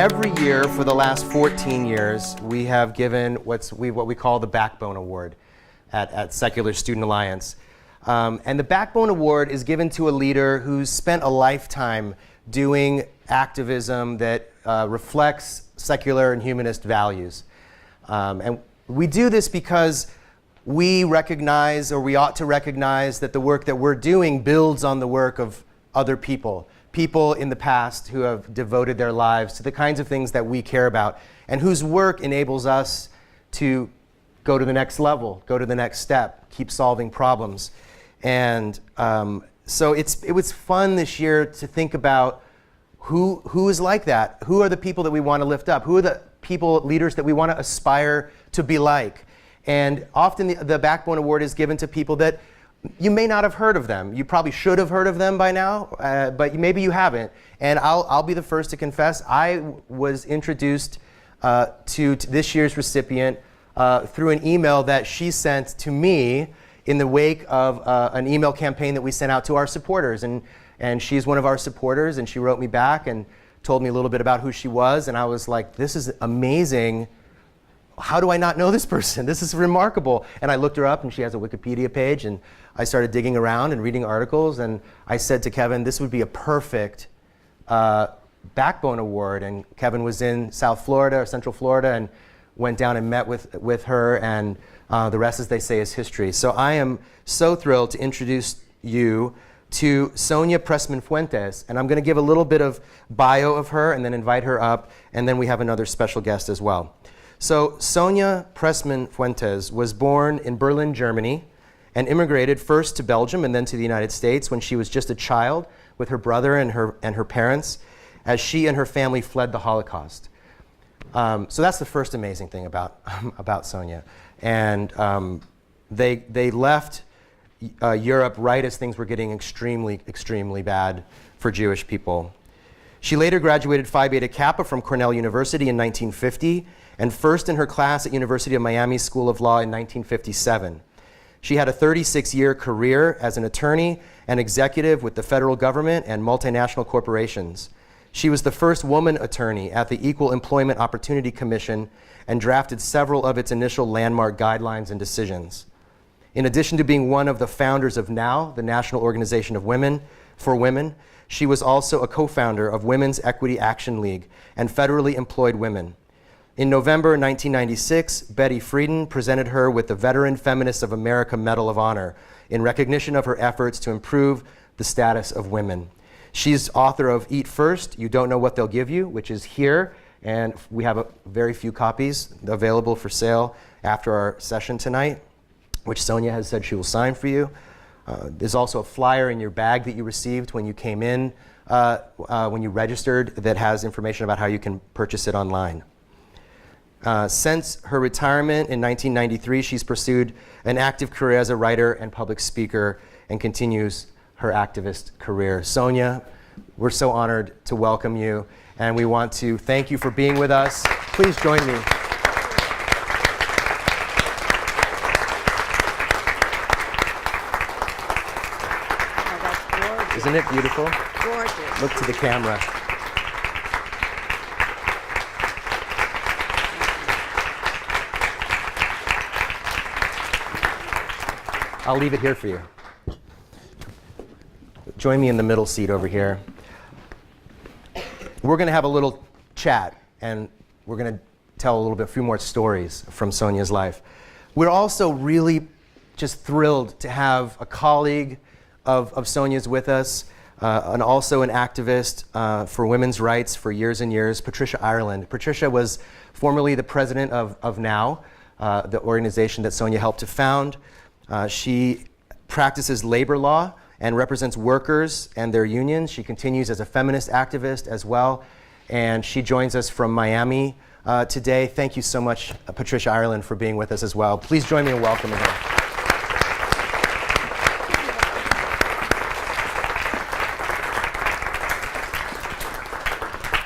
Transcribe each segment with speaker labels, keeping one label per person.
Speaker 1: every year for the last 14 years, we have given what we call the Backbone Award at Secular Student Alliance. And the Backbone Award is given to a leader who's spent a lifetime doing activism that reflects secular and humanist values. And we do this because we recognize, or we ought to recognize, that the work that we're doing builds on the work of other people in the past who have devoted their lives to the kinds of things that we care about, and whose work enables us to go to the next level, go to the next step, keep solving problems. And so it was fun this year to think about who is like that? Who are the people that we want to lift up? Who are the leaders that we want to aspire to be like? And often the Backbone Award is given to people that you may not have heard of them. You probably should have heard of them by now, but maybe you haven't. And I'll be the first to confess, I was introduced to this year's recipient through an email that she sent to me in the wake of an email campaign that we sent out to our supporters. And she's one of our supporters, and she wrote me back and told me a little bit about who she was, and I was like, this is amazing. How do I not know this person? This is remarkable. And I looked her up, and she has a Wikipedia page, and I started digging around and reading articles, and I said to Kevin, this would be a perfect Backbone Award. And Kevin was in South Florida, or Central Florida, and went down and met with her, and the rest, as they say, is history. So I am so thrilled to introduce you to Sonia Pressman Fuentes, and I'm going to give a little bit of bio of her and then invite her up, and then we have another special guest as well. So Sonia Pressman Fuentes was born in Berlin, Germany, and immigrated first to Belgium and then to the United States when she was just a child with her brother and her parents, as she and her family fled the Holocaust. So that's the first amazing thing about Sonia. And they left Europe right as things were getting extremely, extremely bad for Jewish people. She later graduated Phi Beta Kappa from Cornell University in 1950, and first in her class at University of Miami School of Law in 1957. She had a 36-year career as an attorney and executive with the federal government and multinational corporations. She was the first woman attorney at the Equal Employment Opportunity Commission and drafted several of its initial landmark guidelines and decisions. In addition to being one of the founders of NOW, the National Organization of Women for Women, she was also a co-founder of Women's Equity Action League and Federally Employed Women. In November 1996, Betty Friedan presented her with the Veteran Feminists of America Medal of Honor in recognition of her efforts to improve the status of women. She's author of Eat First, You Don't Know What They'll Give You, which is here, and we have very few copies available for sale after our session tonight, which Sonia has said she will sign for you. There's also a flyer in your bag that you received when you came in, when you registered, that has information about how you can purchase it online. Since her retirement in 1993, she's pursued an active career as a writer and public speaker and continues her activist career. Sonia, we're so honored to welcome you, and we want to thank you for being with us. Please join me. Isn't it beautiful?
Speaker 2: Gorgeous.
Speaker 1: Look to the camera. I'll leave it here for you. Join me in the middle seat over here. We're going to have a little chat, and we're going to tell a few more stories from Sonia's life. We're also really just thrilled to have a colleague of Sonia's with us, and also an activist for women's rights for years and years, Patricia Ireland. Patricia was formerly the president of NOW, the organization that Sonia helped to found. She practices labor law and represents workers and their unions. She continues as a feminist activist as well, and she joins us from Miami today. Thank you so much, Patricia Ireland, for being with us as well. Please join me in welcoming her.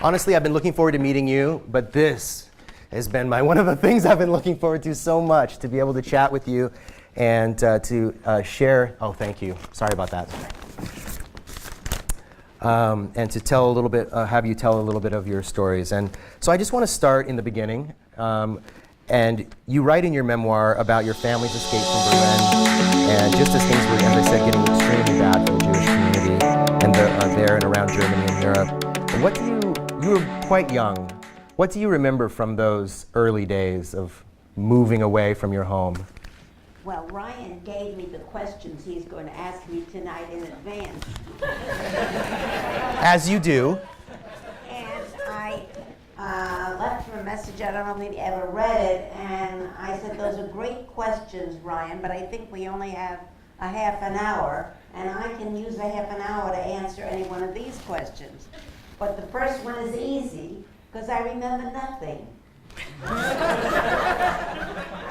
Speaker 1: Honestly, I've been looking forward to meeting you, but this has been one of the things I've been looking forward to so much, to be able to chat with you and to share. Oh, thank you. Sorry about that. and to tell a little bit, have you tell a little bit of your stories. And so I just want to start in the beginning. And you write in your memoir about your family's escape from Berlin, and just as things were, as I said, getting extremely bad for the Jewish community and there and around Germany and Europe. And what do you were quite young. What do you remember from those early days of moving away from your home?
Speaker 2: Well, Ryan gave me the questions he's going to ask me tonight in advance.
Speaker 1: As you do.
Speaker 2: And I left him a message, I don't know if he ever read it, and I said, those are great questions, Ryan, but I think we only have a half an hour, and I can use a half an hour to answer any one of these questions. But the first one is easy, because I remember nothing.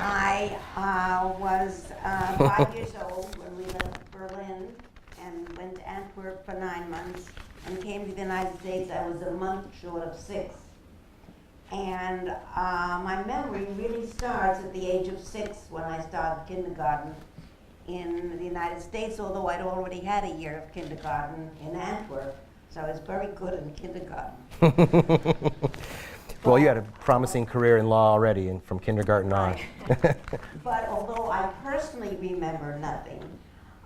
Speaker 2: I was 5 years old when we left Berlin and went to Antwerp for 9 months and came to the United States. I was a month short of 6. And my memory really starts at the age of 6 when I started kindergarten in the United States, although I'd already had a year of kindergarten in Antwerp, so I was very good in kindergarten.
Speaker 1: Well, you had a promising career in law already, and from kindergarten on.
Speaker 2: But although I personally remember nothing,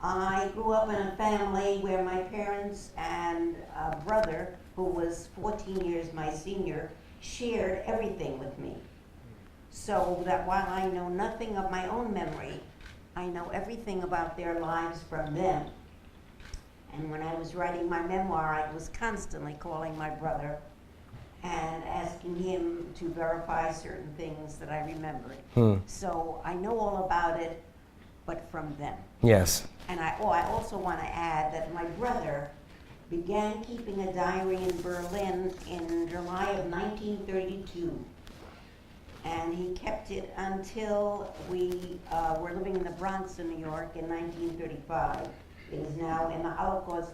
Speaker 2: I grew up in a family where my parents and a brother, who was 14 years my senior, shared everything with me. So that while I know nothing of my own memory, I know everything about their lives from them. And when I was writing my memoir, I was constantly calling my brother and asking him to verify certain things that I remembered. So I know all about it, but from them.
Speaker 1: Yes.
Speaker 2: And I also want to add that my brother began keeping a diary in Berlin in July of 1932. And he kept it until we were living in the Bronx in New York in 1935. It is now in the Holocaust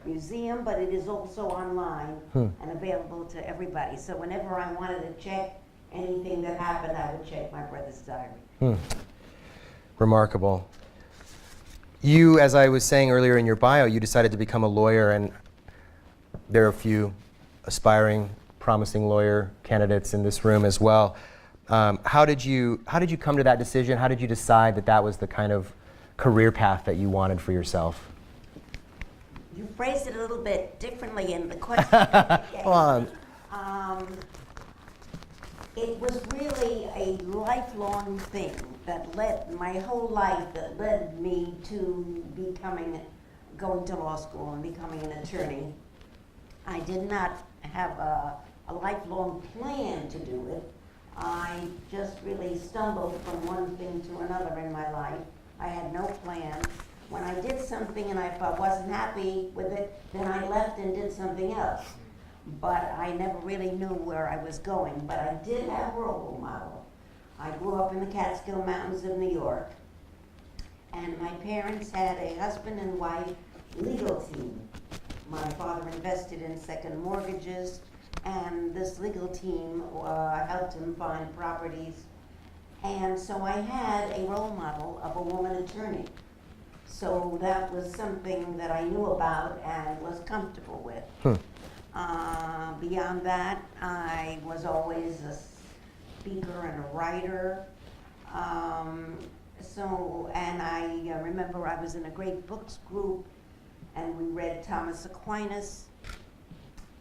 Speaker 2: Museum, but it is also online and available to everybody. So whenever I wanted to check anything that happened, I would check my brother's diary.
Speaker 1: Remarkable. You, as I was saying earlier in your bio, you decided to become a lawyer, and there are a few aspiring, promising lawyer candidates in this room as well. How did you come to that decision? How did you decide that that was the kind of career path that you wanted for yourself?
Speaker 2: You phrased it a little bit differently in the question.
Speaker 1: Go on.
Speaker 2: It was really a lifelong thing that led my whole life, that led me to going to law school and becoming an attorney. I did not have a lifelong plan to do it. I just really stumbled from one thing to another in my life. I had no plan. When I did something and I wasn't happy with it, then I left and did something else. But I never really knew where I was going. But I did have a role model. I grew up in the Catskill Mountains of New York, and my parents had a husband and wife legal team. My father invested in second mortgages, and this legal team helped him find properties. And so I had a role model of a woman attorney. So that was something that I knew about and was comfortable with. Beyond that, I was always a speaker and a writer. And I remember I was in a great books group, and we read Thomas Aquinas,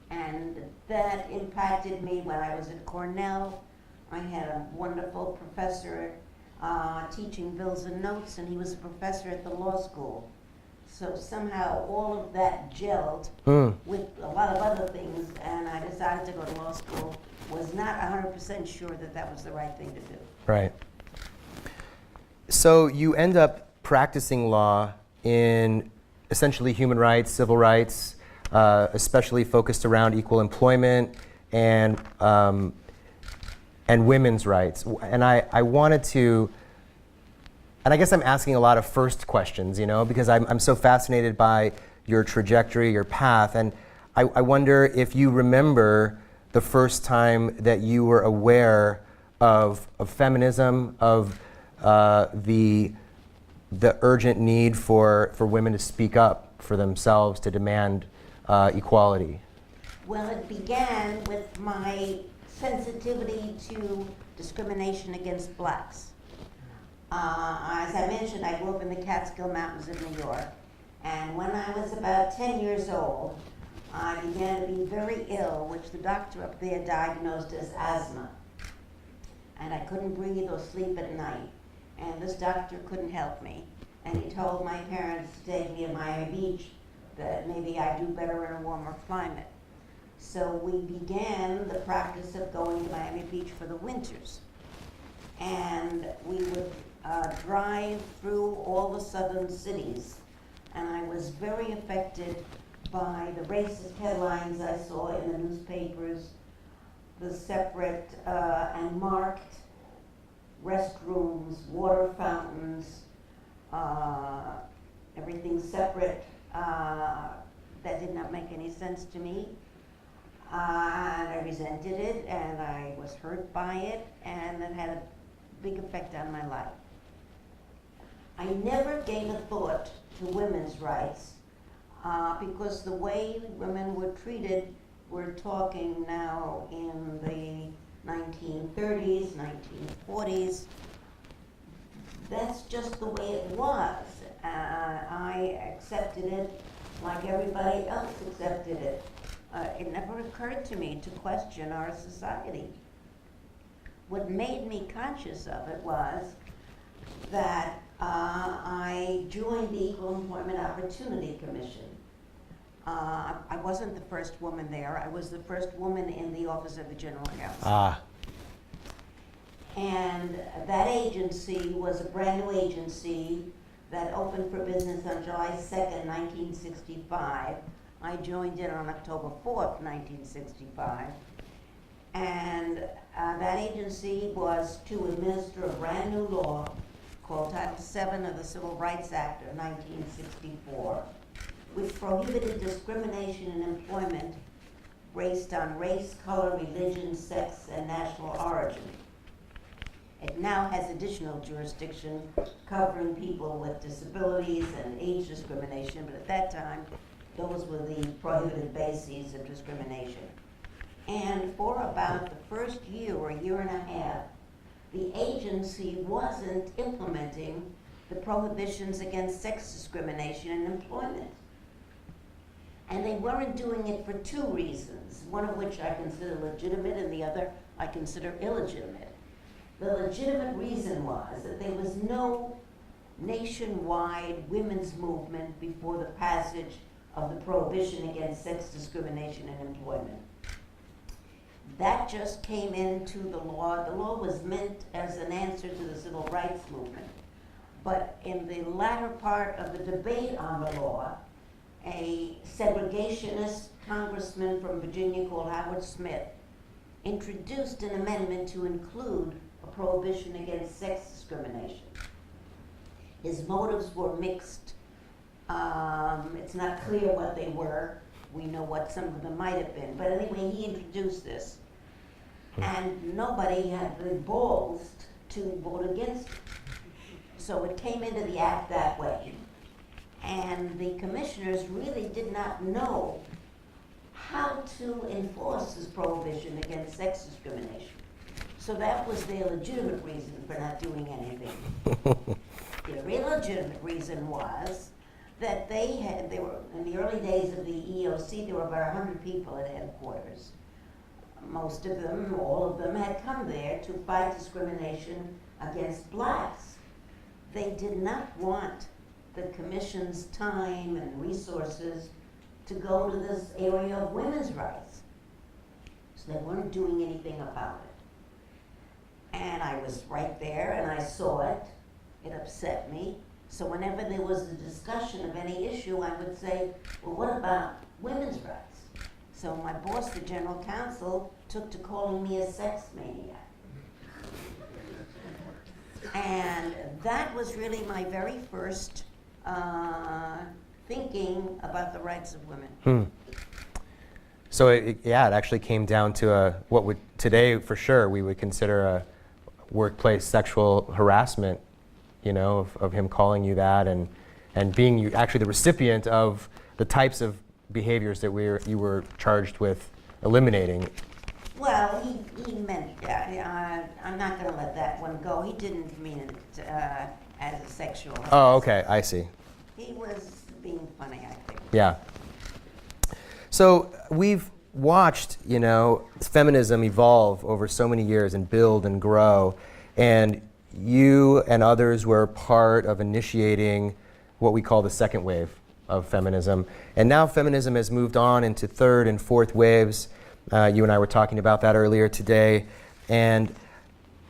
Speaker 2: and that impacted me when I was at Cornell. I had a wonderful professor teaching bills and notes, and he was a professor at the law school. So somehow all of that gelled with a lot of other things, and I decided to go to law school. Was not 100% sure that that was the right thing to do.
Speaker 1: Right. So you end up practicing law in essentially human rights, civil rights, especially focused around equal employment and women's rights. And I wanted to, and I guess I'm asking a lot of first questions, because I'm so fascinated by your trajectory, your path, and I wonder if you remember the first time that you were aware of feminism, of the urgent need for women to speak up for themselves, to demand equality?
Speaker 2: Well, it began with my sensitivity to discrimination against blacks. As I mentioned, I grew up in the Catskill Mountains of New York, and when I was about 10 years old, I began to be very ill, which the doctor up there diagnosed as asthma. And I couldn't breathe or sleep at night, and this doctor couldn't help me. And he told my parents to take me to Miami Beach, that maybe I'd do better in a warmer climate. So we began the practice of going to Miami Beach for the winters. And we would drive through all the southern cities. And I was very affected by the racist headlines I saw in the newspapers, the separate and marked restrooms, water fountains, everything separate that did not make any sense to me. And I resented it, and I was hurt by it, and it had a big effect on my life. I never gave a thought to women's rights because the way women were treated, we're talking now in the 1930s, 1940s, that's just the way it was. I accepted it like everybody else accepted it. It never occurred to me to question our society. What made me conscious of it was that I joined the Equal Employment Opportunity Commission. I wasn't the first woman there. I was the first woman in the Office of the General Counsel. And that agency was a brand new agency that opened for business on July 2nd, 1965. I joined it on October 4th, 1965. And that agency was to administer a brand new law called Title VII of the Civil Rights Act of 1964, which prohibited discrimination in employment based on race, color, religion, sex, and national origin. It now has additional jurisdiction covering people with disabilities and age discrimination, but at that time, those were the prohibited bases of discrimination. And for about the first year or a year and a half, the agency wasn't implementing the prohibitions against sex discrimination in employment. And they weren't doing it for two reasons, one of which I consider legitimate and the other I consider illegitimate. The legitimate reason was that there was no nationwide women's movement before the passage of the prohibition against sex discrimination in employment. That just came into the law. The law was meant as an answer to the civil rights movement. But in the latter part of the debate on the law, a segregationist congressman from Virginia called Howard Smith introduced an amendment to include a prohibition against sex discrimination. His motives were mixed. It's not clear what they were. We know what some of them might have been. But anyway, he introduced this. And nobody had the balls to vote against it. So it came into the act that way. And the commissioners really did not know how to enforce this prohibition against sex discrimination. So that was their legitimate reason for not doing anything. The illegitimate reason was that they were, in the early days of the EEOC, there were about 100 people at headquarters. Most of them, all of them, had come there to fight discrimination against blacks. They did not want the commission's time and resources to go to this area of women's rights. So they weren't doing anything about it. And I was right there and I saw it. It upset me. So whenever there was a discussion of any issue, I would say, well, what about women's rights? So my boss, the general counsel, took to calling me a sex maniac. And that was really my very first thinking about the rights of women.
Speaker 1: So it actually came down to what would today, for sure, we would consider a workplace sexual harassment, you know, of him calling you that and being you actually the recipient of the types of behaviors that you were charged with eliminating.
Speaker 2: Well, he meant, I'm not going to let that one go. He didn't mean it as a sexual.
Speaker 1: Oh, okay, I see.
Speaker 2: He was being funny, I think.
Speaker 1: Yeah. So we've watched, feminism evolve over so many years and build and grow, and you and others were part of initiating what we call the second wave of feminism. And now feminism has moved on into third and fourth waves. You and I were talking about that earlier today. And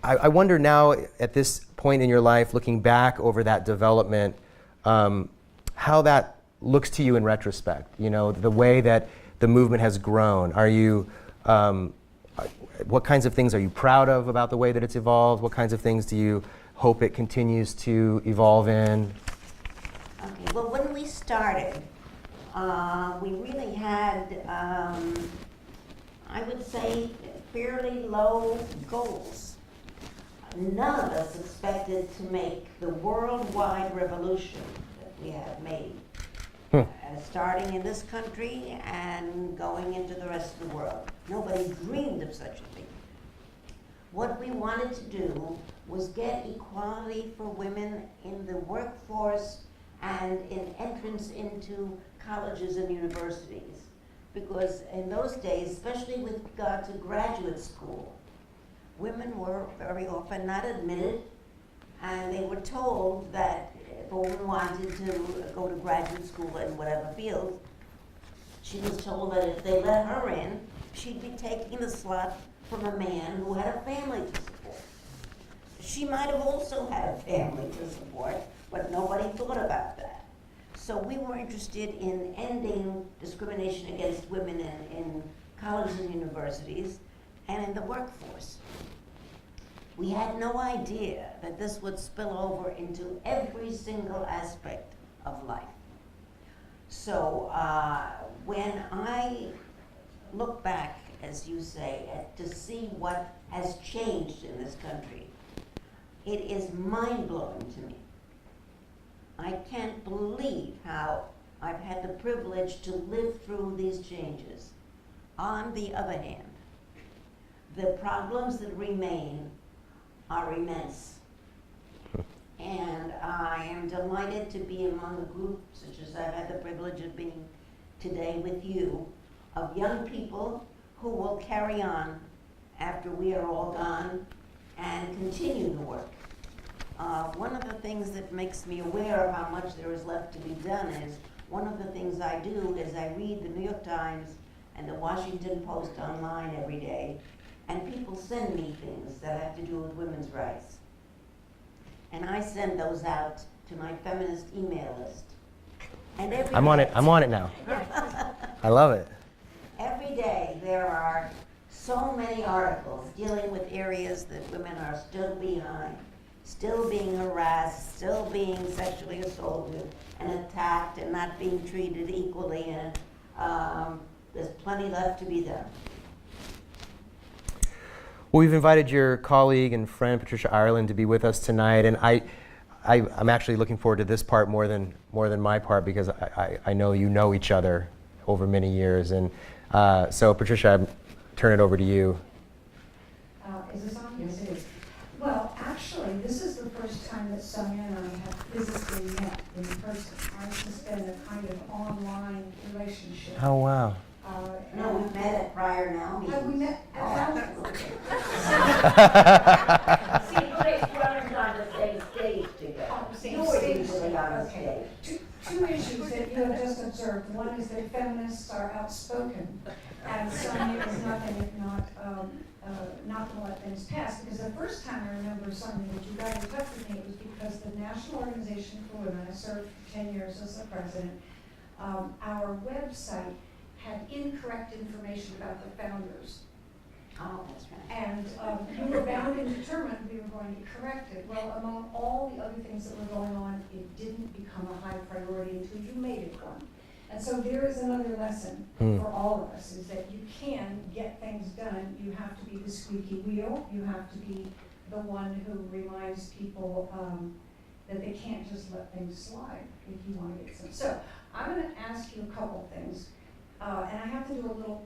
Speaker 1: I wonder now, at this point in your life, looking back over that development, how that looks to you in retrospect, the way that the movement has grown. Are you, what kinds of things are you proud of about the way that it's evolved? What kinds of things do you hope it continues to evolve in?
Speaker 2: Okay, well, when we started, we really had, I would say, fairly low goals. None of us expected to make the worldwide revolution that we have made, starting in this country and going into the rest of the world. Nobody dreamed of such a thing. What we wanted to do was get equality for women in the workforce and in entrance into colleges and universities. Because in those days, especially with regard to graduate school, women were very often not admitted, and they were told that if a woman wanted to go to graduate school in whatever field, she was told that if they let her in, she'd be taking the slot from a man who had a family to support. She might have also had a family to support, but nobody thought about that. So we were interested in ending discrimination against women in colleges and universities and in the workforce. We had no idea that this would spill over into every single aspect of life. So when I look back, as you say, to see what has changed in this country, it is mind-blowing to me. I can't believe how I've had the privilege to live through these changes. On the other hand, the problems that remain are immense. And I am delighted to be among a group, such as I've had the privilege of being today with you, of young people who will carry on after we are all gone and continue the work. One of the things that makes me aware of how much there is left to be done is, one of the things I do is I read the New York Times and the Washington Post online every day, and people send me things that have to do with women's rights. And I send those out to my feminist email list. And every
Speaker 1: I'm on it now. I love it.
Speaker 2: Every day there are so many articles dealing with areas that women are still behind, still being harassed, still being sexually assaulted and attacked and not being treated equally, and there's plenty left to be done.
Speaker 1: Well, we've invited your colleague and friend Patricia Ireland to be with us tonight, and I'm actually looking forward to this part more than my part, because I know you know each other over many years, and so Patricia, I turn it over to you.
Speaker 3: Is this on? Yes, it is. Well, actually, this is the first time that Sonia and I have physically met in person. Ours has been a kind of online relationship.
Speaker 1: Oh, wow.
Speaker 2: No, we've met at prior now meetings.
Speaker 3: Have we met at
Speaker 2: See, Grace runners on the same stage together. You're usually on the stage.
Speaker 3: Two issues that you have just observed. One is that feminists are outspoken, and Sonia is nothing if not to let things pass. Because the first time I remember, Sonia, that you got in touch with me, it was because the National Organization for Women, I served for 10 years as the president, our website had incorrect information about the founders.
Speaker 2: Oh, that's right.
Speaker 3: And we were bound and determined we were going to correct it. Well, among all the other things that were going on, it didn't become a high priority until you made it one. And so there is another lesson for all of us, is that you can get things done. You have to be the squeaky wheel. You have to be the one who reminds people that they can't just let things slide if you want to get some. So I'm going to ask you a couple things. And I have to do a little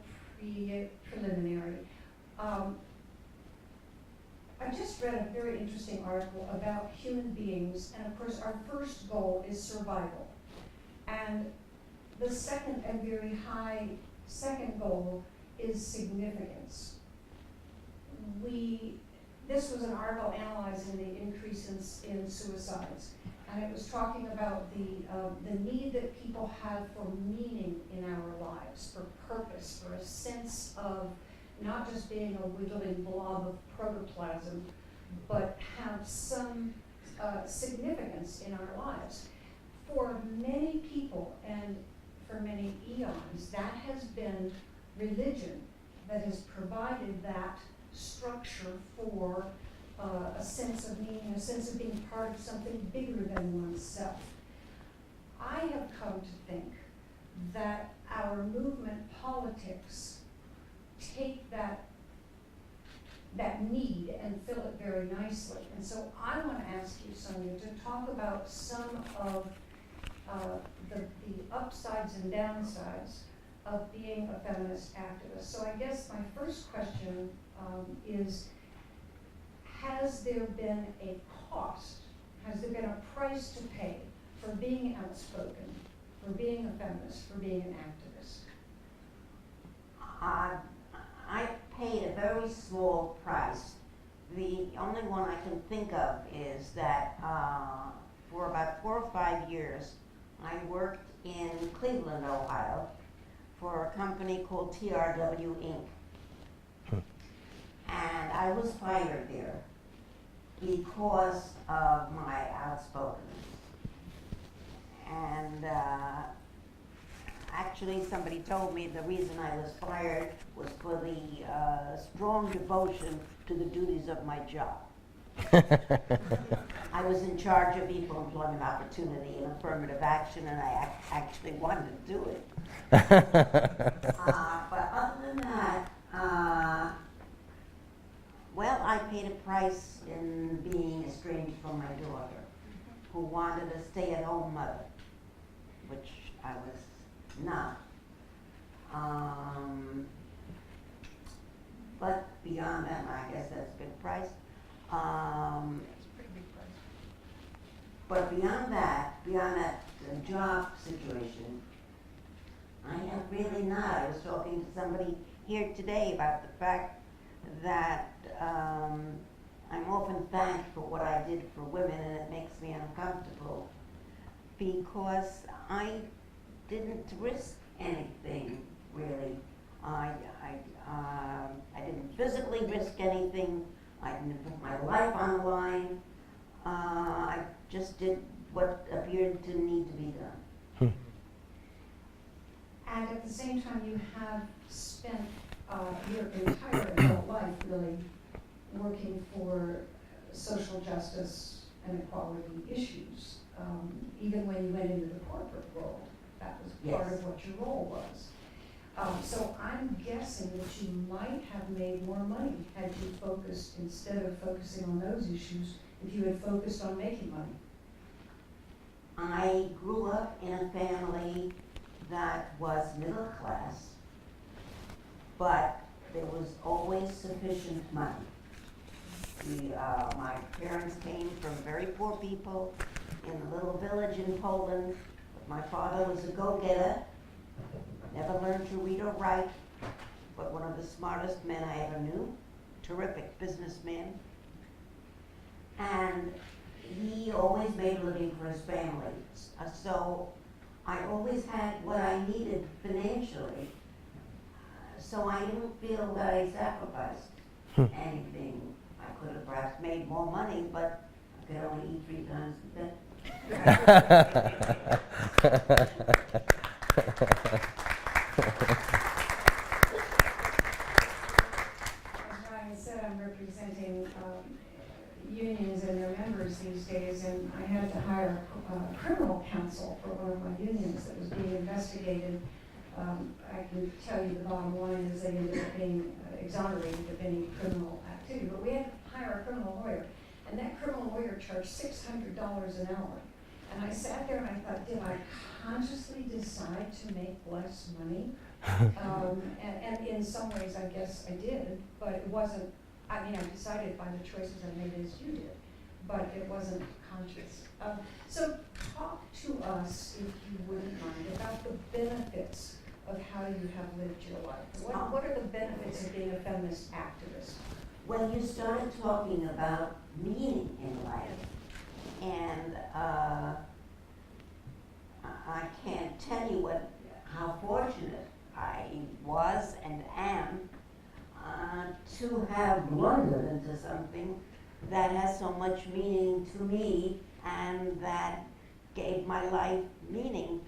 Speaker 3: preliminary. I just read a very interesting article about human beings, and of course our first goal is survival. And the second, and very high second goal, is significance. This was an article analyzing the increase in suicides, and it was talking about the need that people have for meaning in our lives, for purpose, for a sense of not just being a wiggling blob of protoplasm, but have some significance in our lives. For many people and for many eons, that has been religion that has provided that structure for a sense of meaning, a sense of being part of something bigger than oneself. I have come to think that our movement politics take that need and fill it very nicely. And so I want to ask you, Sonia, to talk about some of the upsides and downsides of being a feminist activist. So I guess my first question is, has there been a cost, has there been a price to pay for being outspoken, for being a feminist, for being an activist?
Speaker 2: I paid a very small price. The only one I can think of is that for about 4 or 5 years, I worked in Cleveland, Ohio, for a company called TRW Inc. And I was fired there because of my outspokenness. And actually, somebody told me the reason I was fired was for the strong devotion to the duties of my job. I was in charge of equal employment opportunity and affirmative action, and I actually wanted to do it. But other than that, well, I paid a price in being estranged from my daughter, who wanted a stay-at-home mother, which I was not. But beyond that, I guess that's a big price.
Speaker 3: It's a pretty big price.
Speaker 2: But beyond that job situation, I have really not. I was talking to somebody here today about the fact that I'm often thanked for what I did for women, and it makes me uncomfortable because I didn't risk anything, really. I didn't physically risk anything. I didn't put my life on the line. I just did what appeared to need to be done.
Speaker 3: And at the same time, you have spent your entire adult life really working for social justice and equality issues. Even when you went into the corporate world, that was part of what your role was. So I'm guessing that you might have made more money had you focused, instead of focusing on those issues, if you had focused on making money.
Speaker 2: I grew up in a family that was middle class, but there was always sufficient money. My parents came from very poor people in a little village in Poland. My father was a go-getter, never learned to read or write, but one of the smartest men I ever knew, terrific businessman. And he always made a living for his family. So I always had what I needed financially. So I didn't feel that I sacrificed anything. I could have perhaps made more money, but I could only eat 3 times a day.
Speaker 3: As Ryan said, I'm representing unions and their members these days, and I had to hire a criminal counsel for one of my unions that was being investigated. I can tell you the bottom line is they ended up being exonerated of any criminal activity, but we had to hire a criminal lawyer, and that criminal lawyer charged $600 an hour. And I sat there and I thought, did I consciously decide to make less money? And in some ways, I guess I did, but it wasn't, I mean, I decided by the choices I made as you did, but it wasn't conscious. So talk to us, if you wouldn't mind, about the benefits of how you have lived your life. What are the benefits of being a feminist activist?
Speaker 2: When you started talking about meaning in life, and I can't tell you how fortunate I was and am to have blundered into something that has so much meaning to me and that gave my life meaning.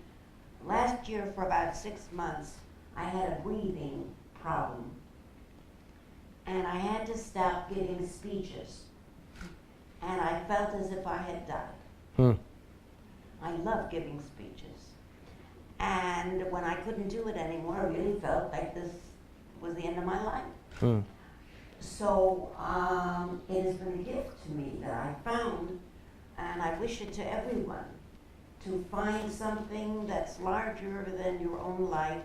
Speaker 2: Last year, for about 6 months, I had a breathing problem, and I had to stop giving speeches, and I felt as if I had died. I love giving speeches, and when I couldn't do it anymore, I really felt like this was the end of my life. So it has been a gift to me that I found, and I wish it to everyone, to find something that's larger than your own life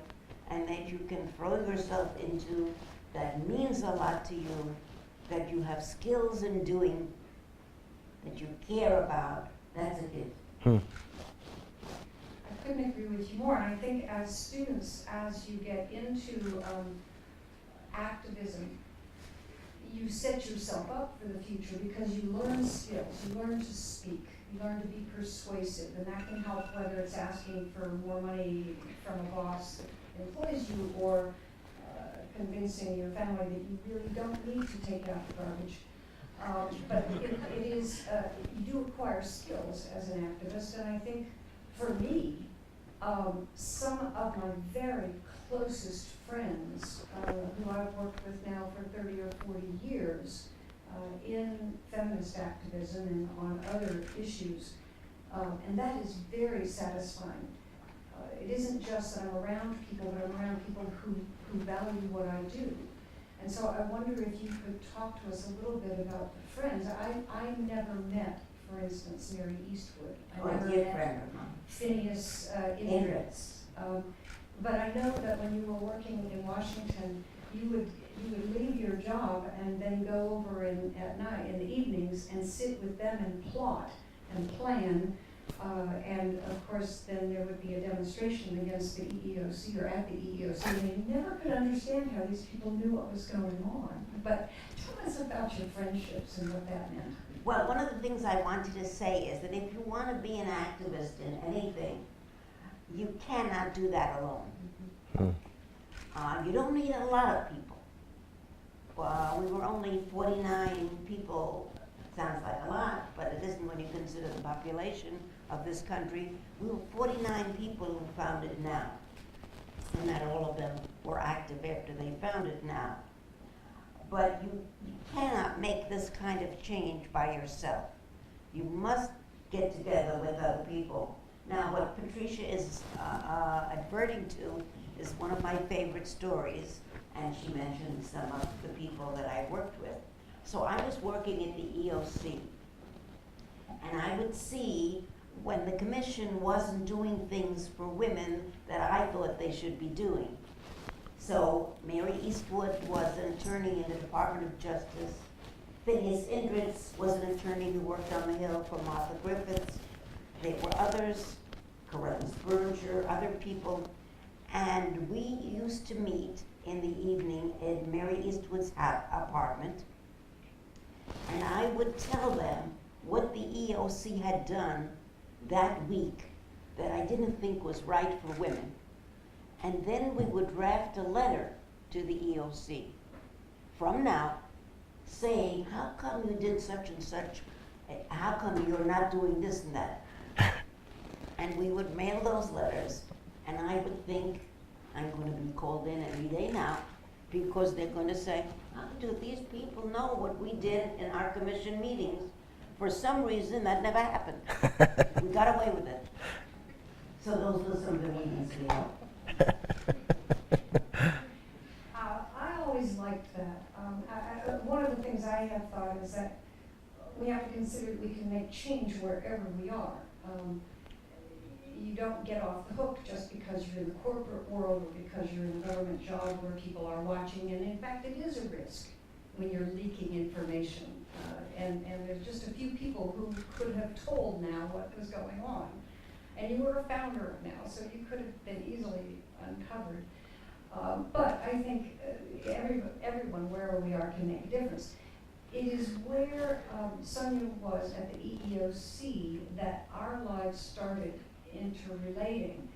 Speaker 2: and that you can throw yourself into, that means a lot to you, that you have skills in doing, that you care about. That's a gift.
Speaker 3: I couldn't agree with you more. And I think as students, as you get into activism, you set yourself up for the future because you learn skills, you learn to speak, you learn to be persuasive, and that can help whether it's asking for more money from a boss that employs you or convincing your family that you really don't need to take out the garbage. But it is, you do acquire skills as an activist, and I think for me, some of my very closest friends, who I've worked with now for 30 or 40 years in feminist activism and on other issues, and that is very satisfying. It isn't just that I'm around people, but I'm around people who value what I do. And so I wonder if you could talk to us a little bit about the friends. I never met, for instance, Mary Eastwood. I never met Phineas Indritz. But I know that when you were working in Washington, you would leave your job and then go over at night, in the evenings, and sit with them and plot and plan. And of course, then there would be a demonstration against the EEOC or at the EEOC, and they never could understand how these people knew what was going on. But tell us about your friendships and what that meant.
Speaker 2: Well, one of the things I wanted to say is that if you want to be an activist in anything, you cannot do that alone. You don't need a lot of people. We were only 49 people. Sounds like a lot, but it isn't when you consider the population of this country. We were 49 people who founded NOW, and not all of them were active after they founded NOW. But you cannot make this kind of change by yourself. You must get together with other people. Now, what Patricia is adverting to is one of my favorite stories, and she mentioned some of the people that I worked with. So I was working at the EOC, and I would see when the commission wasn't doing things for women that I thought they should be doing. So Mary Eastwood was an attorney in the Department of Justice. Phineas Indritz was an attorney who worked on the Hill for Martha Griffiths. There were others, Corinne Berger, other people, and we used to meet in the evening in Mary Eastwood's apartment, and I would tell them what the EOC had done that week that I didn't think was right for women. And then we would draft a letter to the EOC from NOW saying, how come you did such and such? How come you're not doing this and that? And we would mail those letters, and I would think, I'm going to be called in every day now because they're going to say, how do these people know what we did in our commission meetings? For some reason, that never happened. We got away with it. So those are some of the reasons we have.
Speaker 3: I always liked that. One of the things I have thought is that we have to consider that we can make change wherever we are. you don't get off the hook just because you're in the corporate world or because you're in a government job where people are watching, and in fact it is a risk when you're leaking information. And there's just a few people who could have told now what was going on. And you were a founder of now, so you could have been easily uncovered. But I think everyone, wherever we are, can make a difference. It is where Sonia was at the EEOC that our lives started interrelating.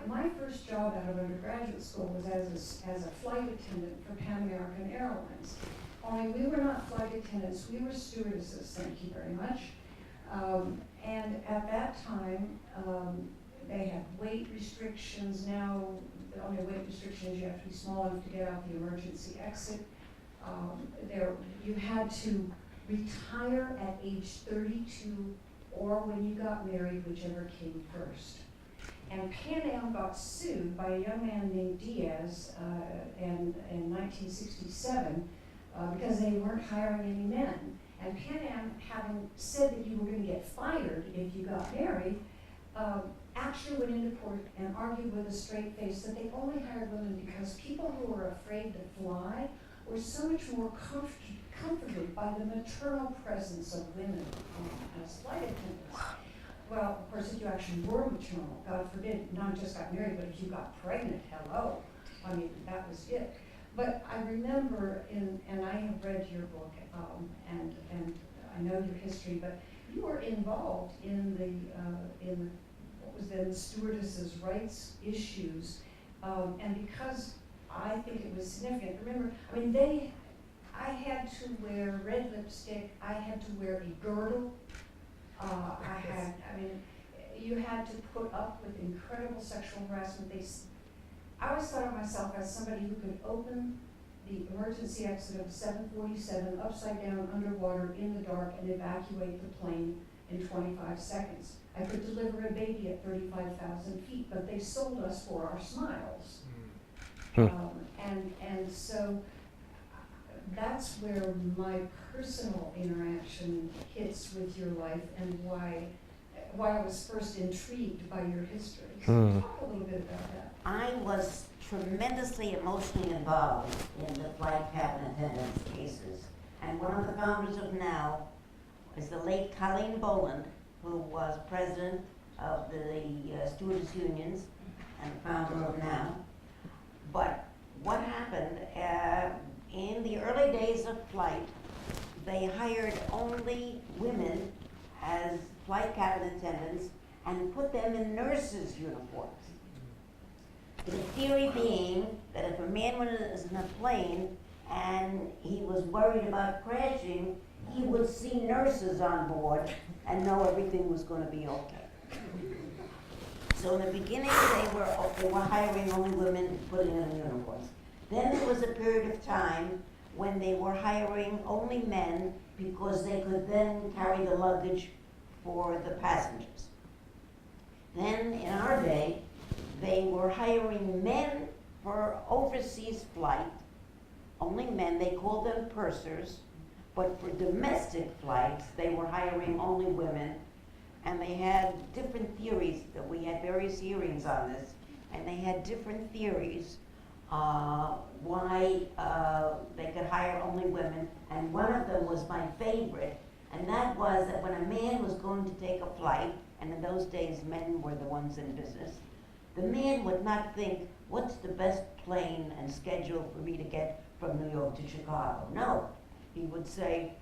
Speaker 3: My first job out of undergraduate school was as a flight attendant for Pan American Airlines. Only we were not flight attendants, we were stewardesses, thank you very much. And at that time, they had weight restrictions. Now, the only weight restriction is you have to be small enough to get out the emergency exit. You had to retire at age 32 or when you got married, whichever came first. And Pan Am got sued by a young man named Diaz in 1967 because they weren't hiring any men. And Pan Am, having said that you were going to get fired if you got married, actually went into court and argued with a straight face that they only hired women because people who were afraid to fly were so much more comforted by the maternal presence of women as flight attendants. Well, of course, if you actually were maternal, God forbid, not just got married, but if you got pregnant, hello. I mean, that was it. But I remember, and I have read your book, and I know your history, but you were involved in what was then the stewardesses' rights issues, and because I think it was significant. Remember, I mean, I had to wear red lipstick. I had to wear a girdle. You had to put up with incredible sexual harassment. I always thought of myself as somebody who could open the emergency exit of 747 upside down underwater in the dark and evacuate the plane in 25 seconds. I could deliver a baby at 35,000 feet, but they sold us for our smiles. And so that's where my personal interaction hits with your life and why I was first intrigued by your history. So talk a little bit about that.
Speaker 2: I was tremendously emotionally involved in the flight cabin attendants cases. And one of the founders of NOW is the late Colleen Boland, who was president of the stewardess unions and founder of NOW. But what happened, in the early days of flight, they hired only women as flight cabin attendants and put them in nurses' uniforms. The theory being that if a man was in a plane and he was worried about crashing, he would see nurses on board and know everything was going to be okay. So in the beginning, they were hiring only women, putting them in uniforms. Then there was a period of time when they were hiring only men because they could then carry the luggage for the passengers. Then in our day, they were hiring men for overseas flight, only men. They called them pursers, but for domestic flights, they were hiring only women. And they had different theories. We had various hearings on this, and they had different theories why they could hire only women. And one of them was my favorite, and that was that when a man was going to take a flight, and in those days men were the ones in business, the man would not think, what's the best plane and schedule for me to get from New York to Chicago? No, he would say,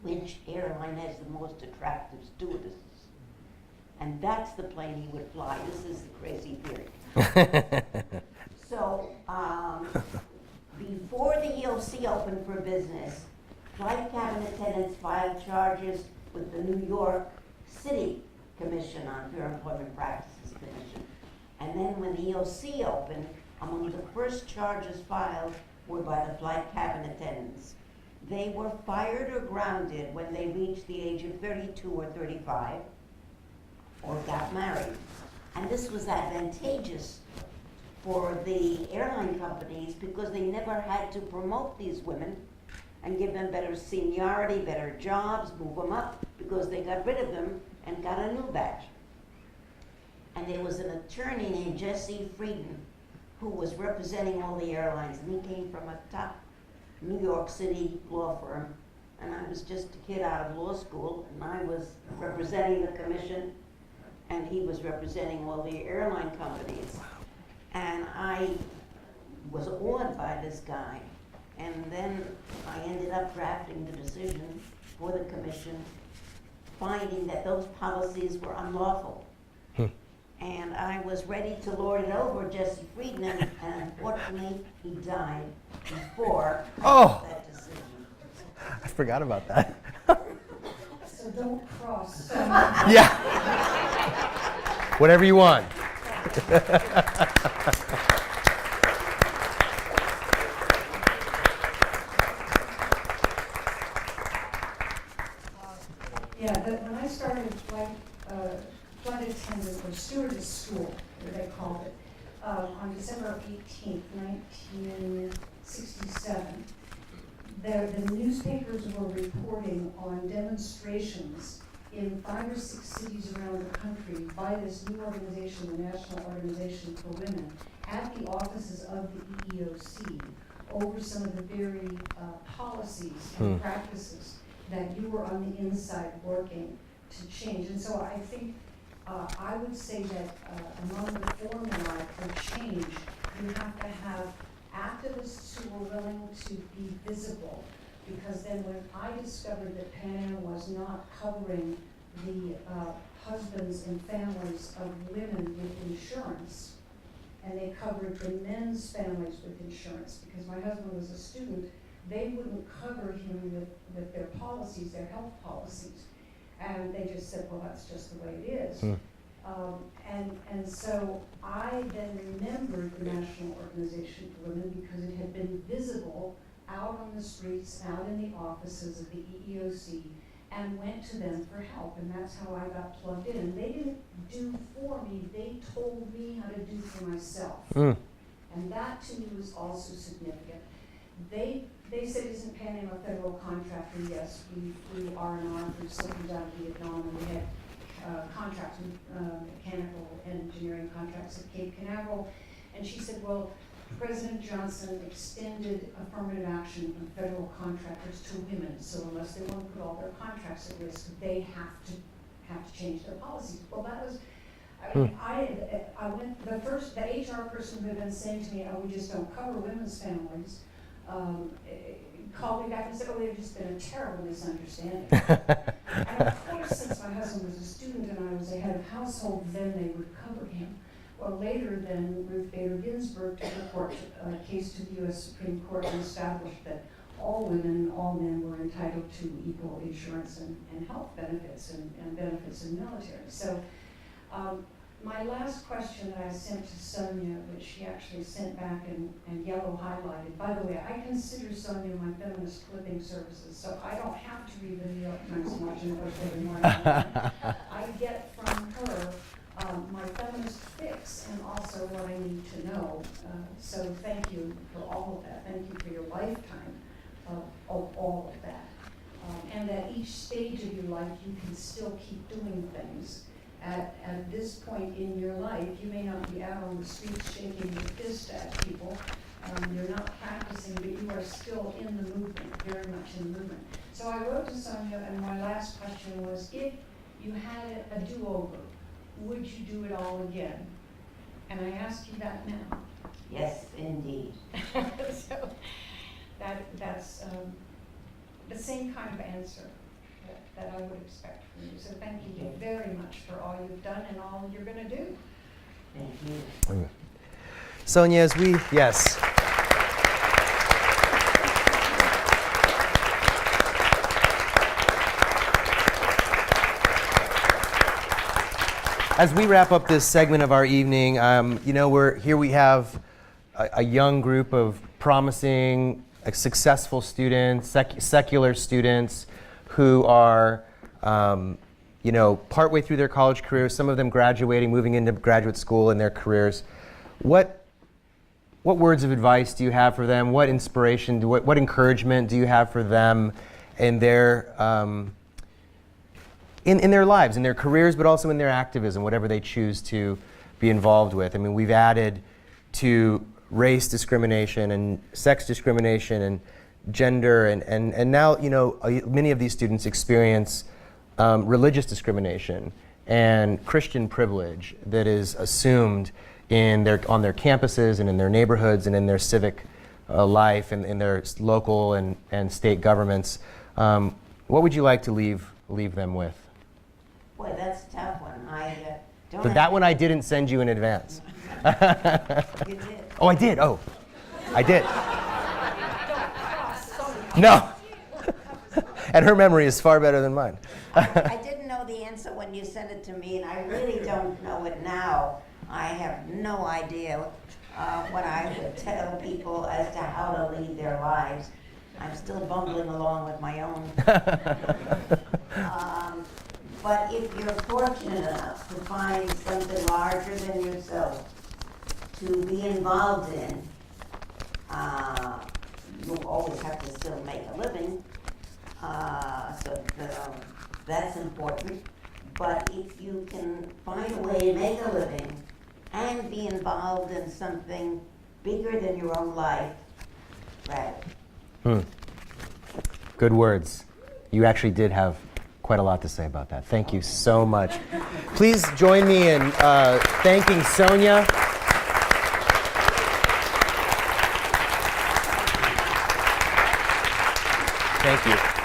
Speaker 2: which airline has the most attractive stewardesses? And that's the plane he would fly. This is the crazy theory. So, before the EOC opened for business, flight cabin attendants filed charges with the New York City Commission on Fair Employment Practices Commission. And then when the EOC opened, among the first charges filed were by the flight cabin attendants. They were fired or grounded when they reached the age of 32 or 35 or got married. And this was advantageous for the airline companies because they never had to promote these women and give them better seniority, better jobs, move them up, because they got rid of them and got a new badge. And there was an attorney named Jesse Friedan who was representing all the airlines, and he came from a top New York City law firm, and I was just a kid out of law school, and I was representing the commission, and he was representing all the airline companies. And I was awed by this guy, and then I ended up drafting the decision for the commission, finding that those policies were unlawful. And I was ready to lord it over Jesse Friedan, and unfortunately, he died before that decision.
Speaker 1: I forgot about that.
Speaker 3: So don't cross.
Speaker 1: Yeah. Whatever you want.
Speaker 3: When I started flight attendant or stewardess school, as they called it, on December 18th, 1967, the newspapers were reporting on demonstrations in 5 or 6 cities around the country by this new organization, the National Organization for Women, at the offices of the EEOC over some of the very policies and practices that you were on the inside working to change. And so I think I would say that among the formulae for change, you have to have activists who were willing to be visible, because then when I discovered that Pan Am was not covering the husbands and families of women with insurance, and they covered the men's families with insurance, because my husband was a student, they wouldn't cover him with their policies, their health policies. And they just said, well, that's just the way it is. And so I then remembered the National Organization for Women because it had been visible out on the streets, out in the offices of the EEOC, and went to them for help. And that's how I got plugged in. And they didn't do for me, they told me how to do for myself. And that to me was also significant. They said, isn't Pan Am a federal contractor? Yes, we flew R&R for soldiers out of Vietnam, and we had contracts, mechanical engineering contracts at Cape Canaveral. And she said, well, President Johnson extended affirmative action from federal contractors to women, so unless they want to put all their contracts at risk, they have to change their policies. Well, that was, I mean, I went, the HR person who had been saying to me, oh, we just don't cover women's families, called me back and said, oh, there's just been a terrible misunderstanding. And of course, since my husband was a student and I was a head of household, then they would cover him. Well, later then, Ruth Bader Ginsburg took a case to the U.S. Supreme Court and established that all women and all men were entitled to equal insurance and health benefits and benefits in the military. So my last question that I sent to Sonia, which she actually sent back and yellow highlighted. By the way, I consider Sonia my feminist clipping services, so I don't have to read the New York Times and Washington Post every morning. I get from her my feminist fix and also what I need to know. So thank you for all of that. Thank you for your lifetime of all of that. And at each stage of your life, you can still keep doing things. At this point in your life, you may not be out on the streets shaking your fist at people. You're not practicing, but you are still in the movement, very much in the movement. So I wrote to Sonia, and my last question was, if you had a do-over, would you do it all again? And I ask you that now.
Speaker 2: Yes, indeed.
Speaker 3: So that's the same kind of answer that I would expect from you. So thank you very much for all you've done and all you're going to do.
Speaker 2: Thank you.
Speaker 1: Sonia, as we, yes. As we wrap up this segment of our evening, we have a young group of promising, successful students, secular students who are, partway through their college careers, some of them graduating, moving into graduate school in their careers. What words of advice do you have for them? What inspiration, what encouragement do you have for them in their in their lives, in their careers, but also in their activism, whatever they choose to be involved with. I mean, we've added to race discrimination and sex discrimination and gender, and now, you know, many of these students experience religious discrimination and Christian privilege that is assumed on their campuses and in their neighborhoods and in their civic life and in their local and state governments. What would you like to leave them with?
Speaker 2: Boy, that's a tough one. I don't.
Speaker 1: But that one I didn't send you in advance.
Speaker 2: You did.
Speaker 1: Oh, I did. Oh, I did. No. And her memory is far better than mine.
Speaker 2: I didn't know the answer when you sent it to me, and I really don't know it now. I have no idea what I would tell people as to how to lead their lives. I'm still bumbling along with my own. But if you're fortunate enough to find something larger than yourself to be involved in, you always have to still make a living, that's important. But if you can find a way to make a living and be involved in something bigger than your own life, right?
Speaker 1: Good words. You actually did have quite a lot to say about that. Thank you so much. Please join me in thanking Sonia. Thank you.